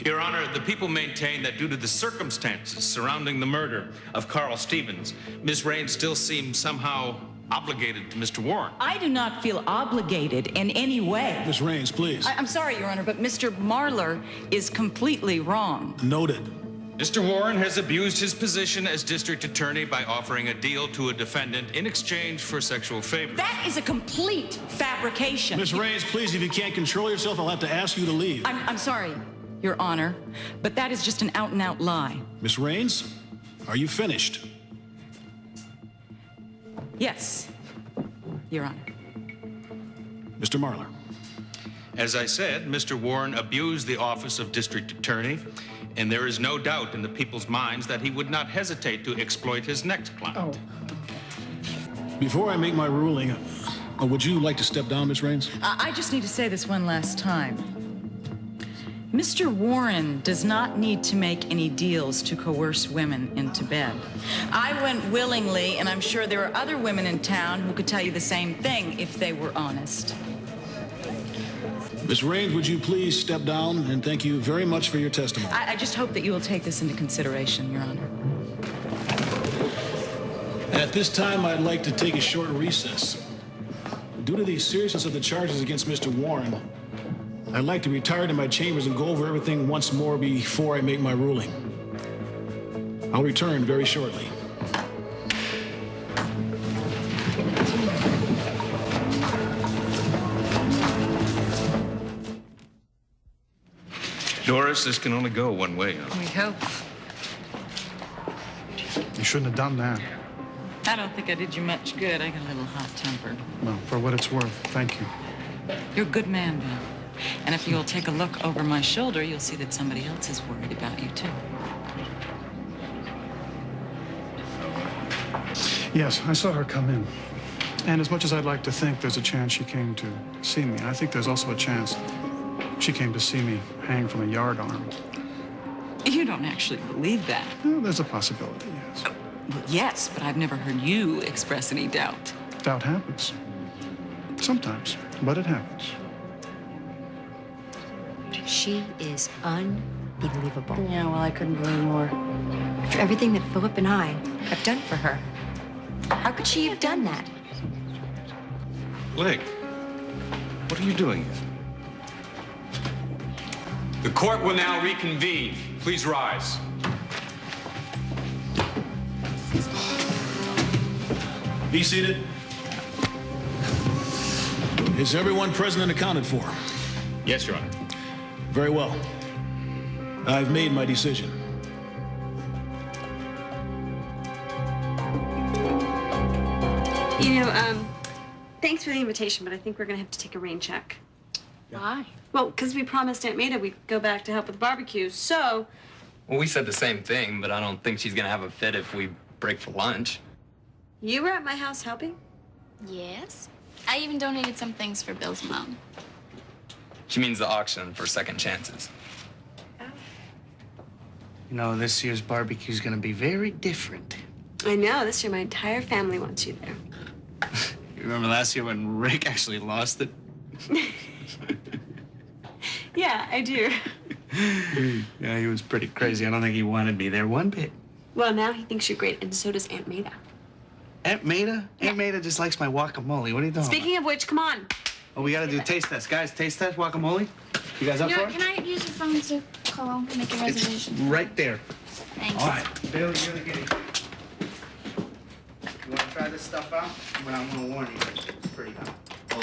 Your Honor, the people maintain that due to the circumstances surrounding the murder of Carl Stevens, Ms. Raines still seems somehow obligated to Mr. Warren. I do not feel obligated in any way. Miss Raines, please. I'm sorry, Your Honor, but Mr. Marlar is completely wrong. Noted. Mr. Warren has abused his position as district attorney by offering a deal to a defendant in exchange for sexual favor. That is a complete fabrication. Miss Raines, please, if you can't control yourself, I'll have to ask you to leave. I'm sorry, Your Honor, but that is just an out-and-out lie. Miss Raines, are you finished? Yes, Your Honor. Mr. Marlar. As I said, Mr. Warren abused the office of district attorney, and there is no doubt in the people's minds that he would not hesitate to exploit his next client. Before I make my ruling, would you like to step down, Miss Raines? I just need to say this one last time. Mr. Warren does not need to make any deals to coerce women into bed. I went willingly, and I'm sure there are other women in town who could tell you the same thing if they were honest. Miss Raines, would you please step down, and thank you very much for your testimony. I just hope that you will take this into consideration, Your Honor. At this time, I'd like to take a short recess. Due to the seriousness of the charges against Mr. Warren, I'd like to retire to my chambers and go over everything once more before I make my ruling. I'll return very shortly. Doris, this can only go one way. We hope. You shouldn't have done that. I don't think I did you much good. I got a little hot-tempered. Well, for what it's worth, thank you. You're a good man, Bill. And if you'll take a look over my shoulder, you'll see that somebody else is worried about you, too. Yes, I saw her come in. And as much as I'd like to think there's a chance she came to see me, I think there's also a chance she came to see me hang from a yard arm. You don't actually believe that. Well, there's a possibility, yes. Well, yes, but I've never heard you express any doubt. Doubt happens. Sometimes, but it happens. She is unbelievable. Yeah, well, I couldn't believe more. For everything that Philip and I have done for her. How could she have done that? Blake, what are you doing here? The court will now reconvene. Please rise. Be seated. Is everyone present and accounted for? Yes, Your Honor. Very well. I've made my decision. You know, thanks for the invitation, but I think we're gonna have to take a rain check. Why? Well, because we promised Aunt Maida we'd go back to help with the barbecue, so... Well, we said the same thing, but I don't think she's gonna have a fit if we break for lunch. You were at my house helping? Yes. I even donated some things for Bill's mom. She means the auction for second chances. You know, this year's barbecue's gonna be very different. I know, this year my entire family wants you there. You remember last year when Rick actually lost it? Yeah, I do. Yeah, he was pretty crazy. I don't think he wanted me there one bit. Well, now he thinks you're great, and so does Aunt Maida. Aunt Maida? Aunt Maida just likes my guacamole. What are you doing? Speaking of which, come on. Oh, we gotta do a taste test. Guys, taste test guacamole? You guys up for it? Can I use your phone to call, make a reservation? It's right there. Thanks. All right. Bill, you're the guinea pig. You wanna try this stuff out? But I'm gonna warn you, it's pretty hot.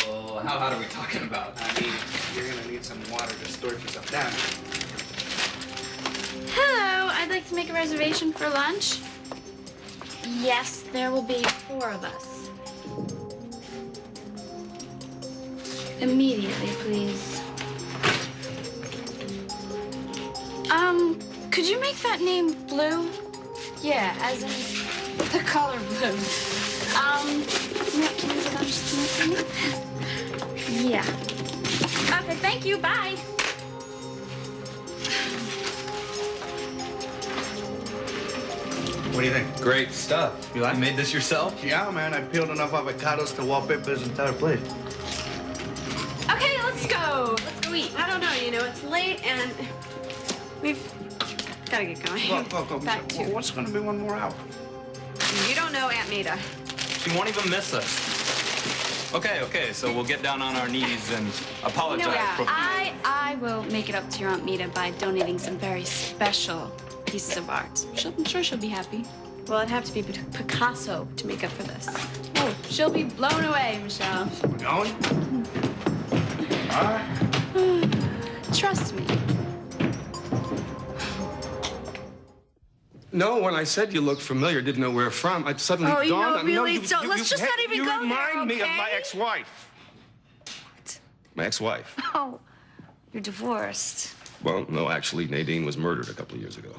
Well, how hot are we talking about? I mean, you're gonna need some water to store yourself down. Hello, I'd like to make a reservation for lunch. Yes, there will be 4 of us. Immediately, please. Could you make that name blue? Yeah, as in the color blue. Can you get on just a minute for me? Yeah. Okay, thank you, bye. What do you think? Great stuff. You like You made this yourself? Yeah, man. I peeled enough avocados to wallpaper this entire place. Okay, let's go. Let's go eat. I don't know, you know, it's late and we've got to get going. Go. Back to. What's going to be one more hour? You don't know Aunt Maida. She won't even miss us. Okay, so we'll get down on our knees and apologize. I will make it up to your Aunt Mita by donating some very special pieces of art. I'm sure she'll be happy. Well, it'd have to be Picasso to make up for this. Oh, she'll be blown away, Michelle. We're going? All right. Trust me. No, when I said you look familiar, didn't know where from, I suddenly Oh, you dawned know, on me. No, really, so let's just not even you go there, remind me of okay? my ex-wife. What? My ex-wife. Oh, you're divorced. Well, no, actually, Nadine was murdered a couple of years ago.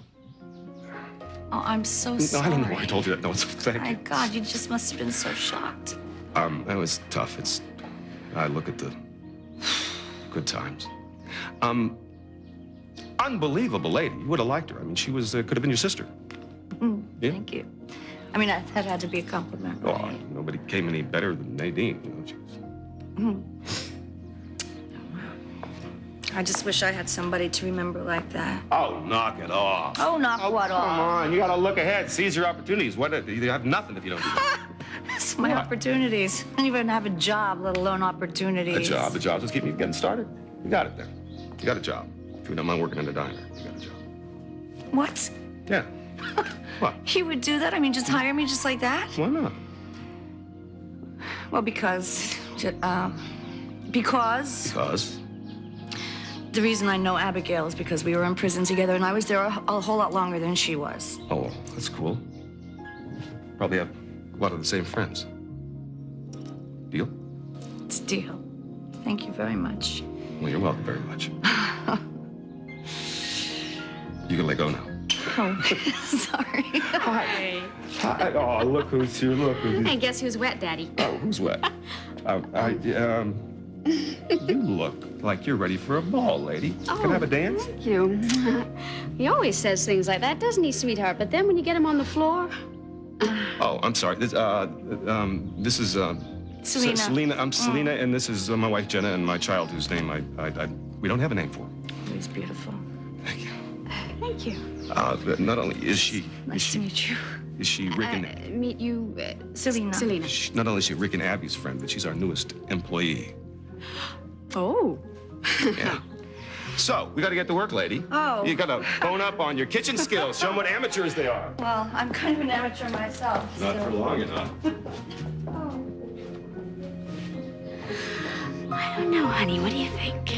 Oh, I'm so No, sorry. I don't know why I told you that. No, it's thank My you. God, you just must have been so shocked. That was tough. I look at the good times. Unbelievable lady. You would have liked her. I mean, she was could have been your sister. Yeah. Thank you. I mean, that had to be a compliment, Oh, right? nobody came any better than Nadine. You know, she was. I just wish I had somebody to remember like that. Oh, knock it off. Oh, knock what off? Come on, you gotta look ahead, seize your opportunities. You have nothing if you don't do that. That's my opportunities. I don't even have a job, let alone opportunities. A job just keep me getting started. You got it then. You got a job. If you don't mind working in a diner, you got a job. What? Yeah. What? You would do that? I mean, just hire me just like that? Why not? Well, because Because? the reason I know Abigail is because we were in prison together and I was there a whole lot longer than she was. Oh, that's cool. Probably have a lot of the same friends. Deal? It's a deal. Thank you very much. Well, you're welcome very much. You can let go now. Oh, sorry. Hi. Oh, look who's here. Look who's Hey, guess who's wet, Daddy? Oh, who's wet? You look like you're ready for a ball, lady. Can I have a dance? Thank you. He always says things like that, doesn't he, sweetheart? But then when you get him on the floor... Oh, I'm sorry. This is Selena. Selena. I'm Selena, and this is my wife Jenna, and my child, whose name we don't have a name for. He's beautiful. Thank you. Thank you. Not only is she Nice to meet you. is she Rick and Meet you... Selena. Selena. not only is she Rick and Abby's friend, but she's our newest employee. Oh. Yeah. So we got to get to work, lady. Oh. You got to bone up on your kitchen skills. Show them what amateurs they are. Well, I'm kind of an amateur myself. Not so. for long enough. I don't know, honey. What do you think?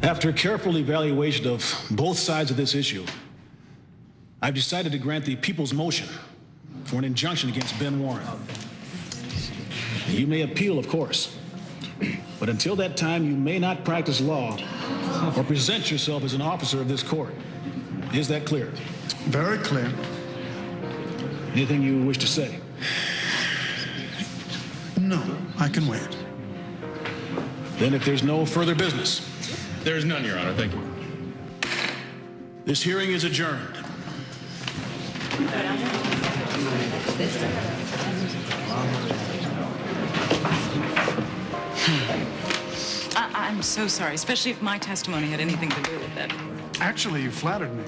After a careful evaluation of both sides of this issue, I've decided to grant the people's motion for an injunction against Ben Warren. You may appeal, of course, but until that time, you may not practice law or present yourself as an officer of this court. Is that clear? Very clear. Anything you wish to say? No, I can wait. Then if there's no further business, There is none, Your Honor. Thank you. this hearing is adjourned. I'm so sorry, especially if my testimony had anything to do with it. Actually, you flattered me.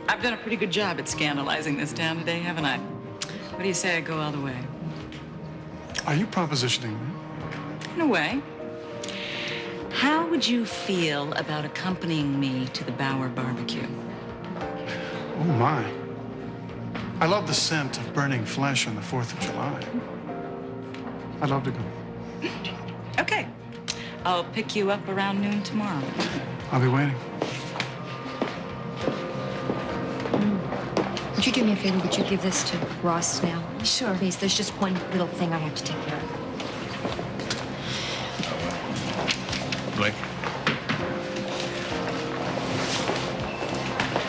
I've done a pretty good job at scandalizing this town today, haven't I? What do you say I go all the way? Are you propositioning me? In a way. How would you feel about accompanying me to the Bauer barbecue? Oh, my. I love the scent of burning flesh on the 4th of July. I'd love to go. Okay. I'll pick you up around noon tomorrow. I'll be waiting. Would you do me a favor? Would you give this to Ross now? Sure. Please, there's just one little thing I have to take care of. Blake?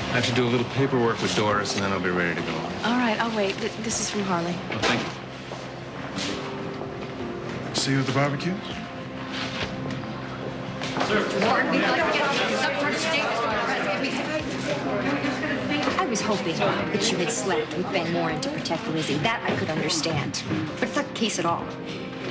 I have to do a little paperwork with Doris, and then I'll be ready to go. All right, I'll wait. This is from Harley. Oh, thank you. See you at the barbecue? I was hoping that you had slept with Ben Warren to protect Lizzie. That I could understand. But it's not the case at all.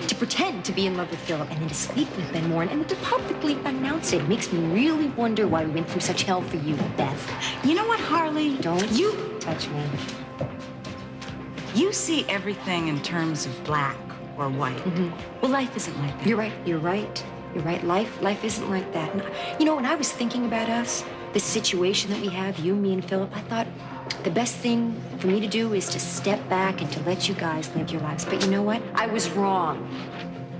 To pretend to be in love with Philip and then to sleep with Ben Warren and then to publicly announce it. Makes me really wonder why we went through such hell for you, Beth. You know what, Harley? Don't you touch me. You see everything in terms of black or white. Well, life isn't like that. You're right. You're right. You're right. Life isn't like that. And, you know, when I was thinking about us, the situation that we have, you, me, and Philip, I thought the best thing for me to do is to step back and to let you guys live your lives. But you know what? I was wrong.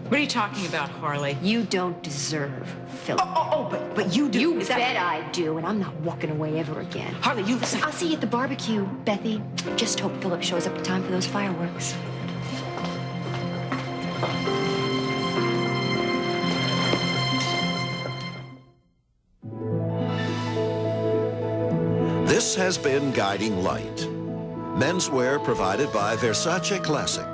What are you talking about, Harley? You don't deserve Philip. But you do. You Is that- bet I do, and I'm not walking away ever again. Harley, you listen. I'll see you at the barbecue, Bethy. Just hope Philip shows up in time for those fireworks. This has been Guiding Light. Menswear provided by Versace Classic.